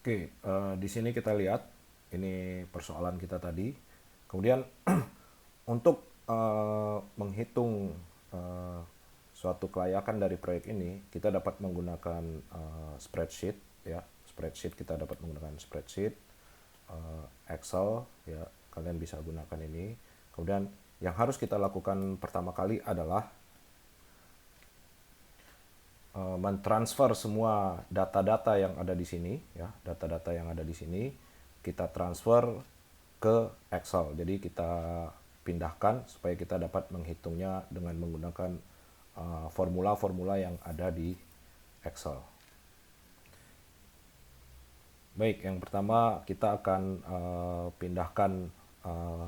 Oke, di sini kita lihat ini persoalan kita tadi. Kemudian untuk menghitung eh, suatu kelayakan dari proyek ini, kita dapat menggunakan spreadsheet, ya. Spreadsheet kita dapat menggunakan spreadsheet, Excel, ya. Kalian bisa gunakan ini. Kemudian yang harus kita lakukan pertama kali adalah mentransfer semua data-data yang ada di sini, ya, data-data yang ada di sini kita transfer ke Excel. Jadi kita pindahkan supaya kita dapat menghitungnya dengan menggunakan formula-formula yang ada di Excel. Baik, yang pertama kita akan pindahkan uh,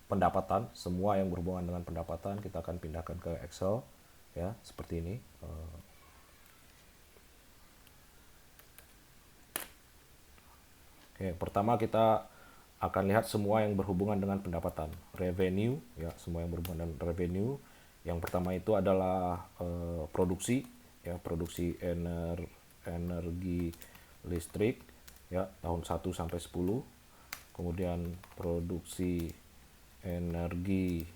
pendapatan, semua yang berhubungan dengan pendapatan kita akan pindahkan ke Excel, ya, seperti ini. Oke, pertama kita akan lihat semua yang berhubungan dengan pendapatan. Revenue, ya, semua yang berhubungan dengan revenue. Yang pertama itu adalah produksi, ya, produksi energi listrik, ya, tahun 1 sampai 10. Kemudian produksi energi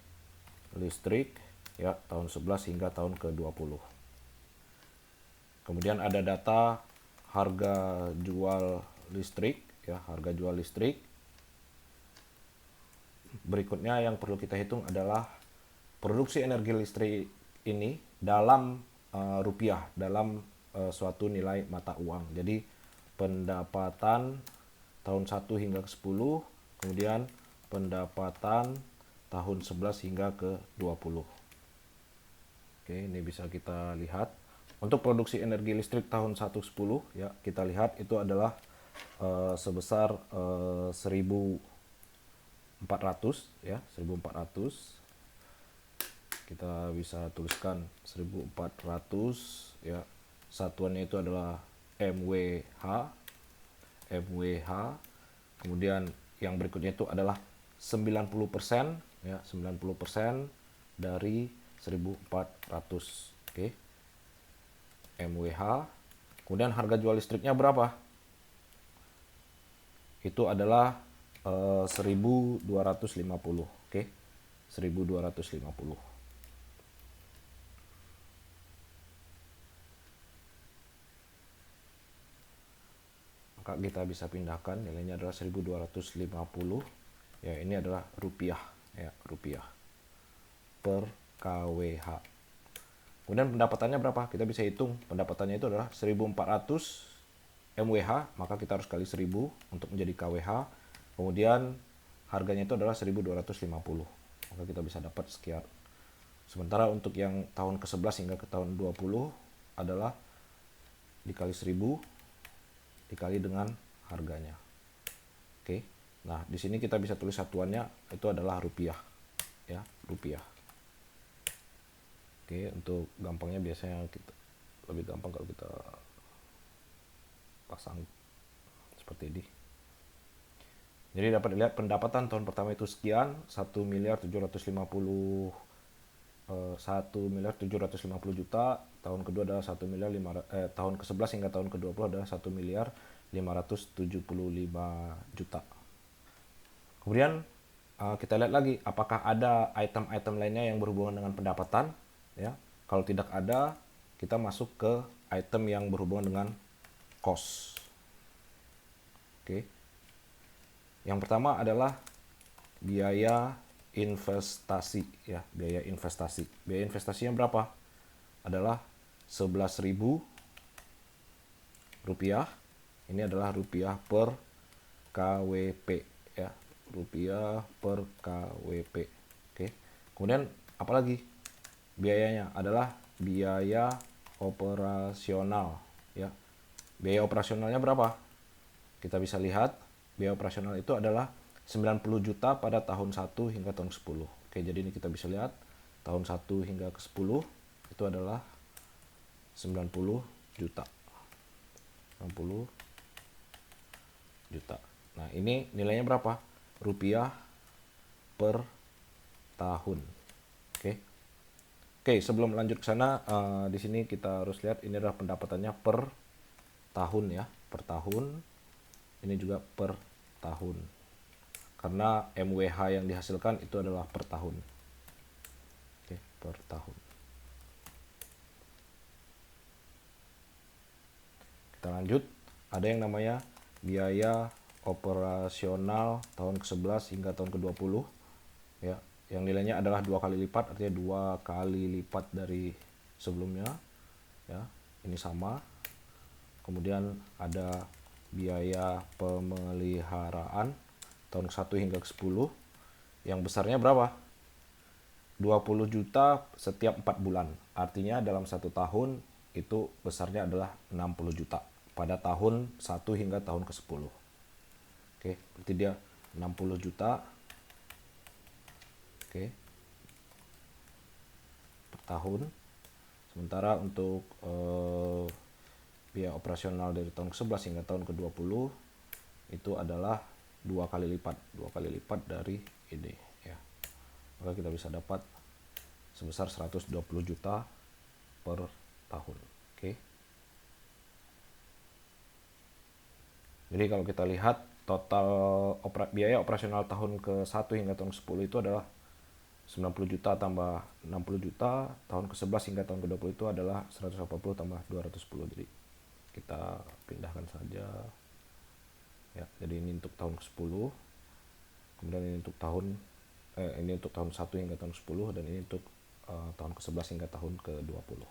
listrik, ya, tahun 11 hingga tahun ke-20. Kemudian ada data harga jual listrik, ya, harga jual listrik. Berikutnya yang perlu kita hitung adalah produksi energi listrik ini dalam rupiah, dalam suatu nilai mata uang. Jadi pendapatan tahun 1 hingga ke 10, kemudian pendapatan tahun 11 hingga ke 20. Oke, ini bisa kita lihat. Untuk produksi energi listrik tahun 1-10, ya, kita lihat itu adalah sebesar 1.400, ya, 1.400. Kita bisa tuliskan 1.400, ya. Satuannya itu adalah MWH. MWH. Kemudian yang berikutnya itu adalah 90%, ya, 90% dari 1.400. Oke. MWH. Kemudian harga jual listriknya berapa? Itu adalah 1.250. Oke. 1.250. Maka kita bisa pindahkan, nilainya adalah 1.250. Ya, ini adalah rupiah, ya, rupiah per kWh. Kemudian pendapatannya berapa? Kita bisa hitung. Pendapatannya itu adalah 1.400 MWH, maka kita harus kali 1.000 untuk menjadi kWh. Kemudian harganya itu adalah 1.250. Maka kita bisa dapat sekian. Sementara untuk yang tahun ke-11 hingga ke tahun 20 adalah dikali 1.000 dikali dengan harganya. Oke. Nah, di sini kita bisa tulis satuannya itu adalah rupiah, ya, rupiah. Oke, untuk gampangnya biasanya kita lebih gampang kalau kita pasang seperti ini. Jadi dapat dilihat pendapatan tahun pertama itu sekian, 1.750 1.750 juta. Tahun kedua adalah 1 miliar tahun ke-11 hingga tahun ke-20 adalah 1.575 juta. Kemudian kita lihat lagi apakah ada item-item lainnya yang berhubungan dengan pendapatan, ya. Kalau tidak ada, kita masuk ke item yang berhubungan dengan cost. Oke. Yang pertama adalah biaya investasi, ya, biaya investasi. Biaya investasinya berapa? Adalah 11.000 rupiah. Ini adalah rupiah per KWP, ya, rupiah per KWP. Oke. Kemudian apalagi? Biayanya adalah biaya operasional, ya. Biaya operasionalnya berapa? Kita bisa lihat biaya operasional itu adalah 90 juta pada tahun 1 hingga tahun 10. Oke, jadi ini kita bisa lihat tahun 1 hingga ke 10 itu adalah 90 juta. 90 juta. Nah, ini nilainya berapa? Rupiah per tahun. Oke. Oke, sebelum lanjut ke sana, di sini kita harus lihat ini adalah pendapatannya per tahun, ya, per tahun. ini juga per tahun. Karena MWH yang dihasilkan itu adalah per tahun. Oke, per tahun. Kita lanjut, ada yang namanya biaya operasional tahun ke-11 hingga tahun ke-20 ya, yang nilainya adalah 2 kali lipat, artinya 2 kali lipat dari sebelumnya ya. Ini sama. Kemudian ada biaya pemeliharaan tahun ke-1 hingga ke-10 yang besarnya berapa? 20 juta setiap 4 bulan. Artinya dalam 1 tahun itu besarnya adalah 60 juta pada tahun 1 hingga tahun ke-10. Oke, berarti dia 60 juta. Oke. Per tahun. Sementara untuk biaya operasional dari tahun ke-11 hingga tahun ke-20 itu adalah 2 kali lipat dari ini ya. Maka kita bisa dapat sebesar 120 juta per tahun. Oke. Jadi kalau kita lihat total biaya operasional tahun ke-1 hingga tahun ke-10 itu adalah 90 juta tambah 60 juta, tahun ke-11 hingga tahun ke-20 itu adalah 180 tambah 210. Jadi kita pindahkan saja. Ya, jadi ini untuk tahun ke-10. Kemudian ini untuk tahun 1 hingga tahun ke-10 dan ini untuk tahun ke-11 hingga tahun ke-20.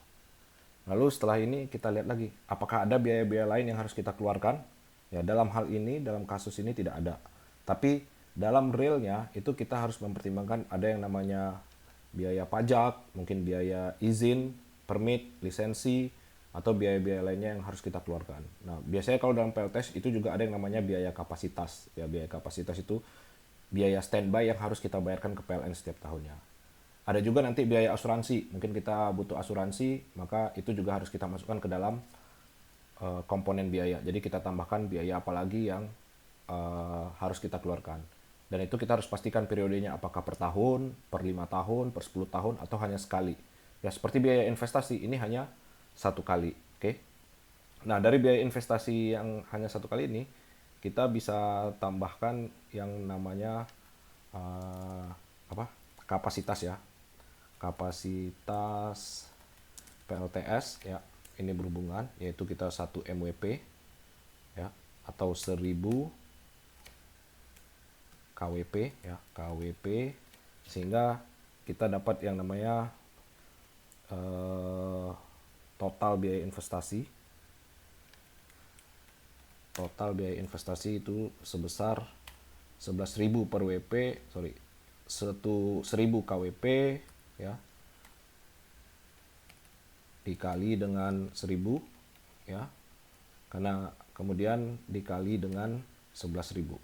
Lalu setelah ini kita lihat lagi, apakah ada biaya-biaya lain yang harus kita keluarkan? Ya, dalam hal ini, dalam kasus ini tidak ada. Tapi dalam realnya itu kita harus mempertimbangkan ada yang namanya biaya pajak, mungkin biaya izin, permit, lisensi, atau biaya-biaya lainnya yang harus kita keluarkan. Nah, biasanya kalau dalam PLTS itu juga ada yang namanya biaya kapasitas. Ya, biaya kapasitas itu biaya standby yang harus kita bayarkan ke PLN setiap tahunnya. Ada juga nanti biaya asuransi. Mungkin kita butuh asuransi, maka itu juga harus kita masukkan ke dalam komponen biaya. Jadi kita tambahkan biaya apa lagi yang harus kita keluarkan. Dan itu kita harus pastikan periodenya apakah per tahun, per 5 tahun, per 10 tahun, atau hanya sekali. Ya, seperti biaya investasi, ini hanya 1 kali. Oke. Nah, dari biaya investasi yang hanya 1 kali ini, kita bisa tambahkan yang namanya kapasitas ya. Kapasitas PLTS ya. Ini berhubungan, yaitu kita 1 MWP ya, atau 1000 KWP ya, KWP, sehingga kita dapat yang namanya total biaya investasi. Total biaya investasi itu sebesar 11.000 per WP, 1000 KWP ya, dikali dengan 1000 ya, karena kemudian dikali dengan 11.000.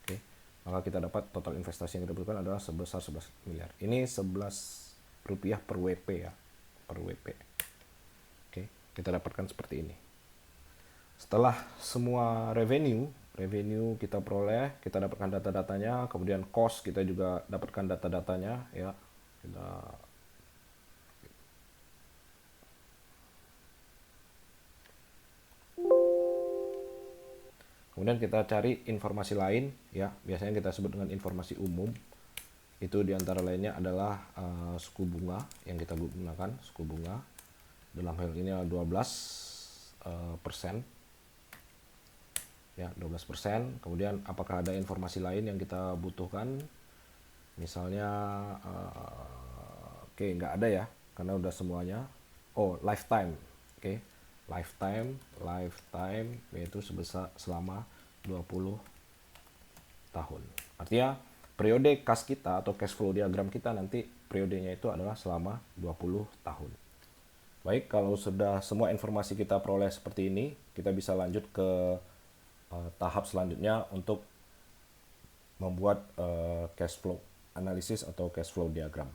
Oke, maka kita dapat total investasi yang kita butuhkan adalah sebesar 11 miliar. Ini 11 rupiah per WP ya, per WP. Oke, kita dapatkan seperti ini. Setelah semua revenue kita peroleh, kita dapatkan data-datanya, kemudian cost kita juga dapatkan data-datanya ya. Kemudian kita cari informasi lain ya, biasanya kita sebut dengan informasi umum. Itu diantara lainnya adalah suku bunga yang kita gunakan, suku bunga. Dalam hal ini adalah 12%. Ya, 12%. Kemudian apakah ada informasi lain yang kita butuhkan? Misalnya oke, nggak ada ya, karena udah semuanya. Oh, lifetime. Oke. Lifetime yaitu sebesar selama 20 tahun. Artinya periode kas kita atau cash flow diagram kita nanti periodenya itu adalah selama 20 tahun. Baik, kalau sudah semua informasi kita peroleh seperti ini, kita bisa lanjut ke tahap selanjutnya untuk membuat cash flow analisis atau cash flow diagram.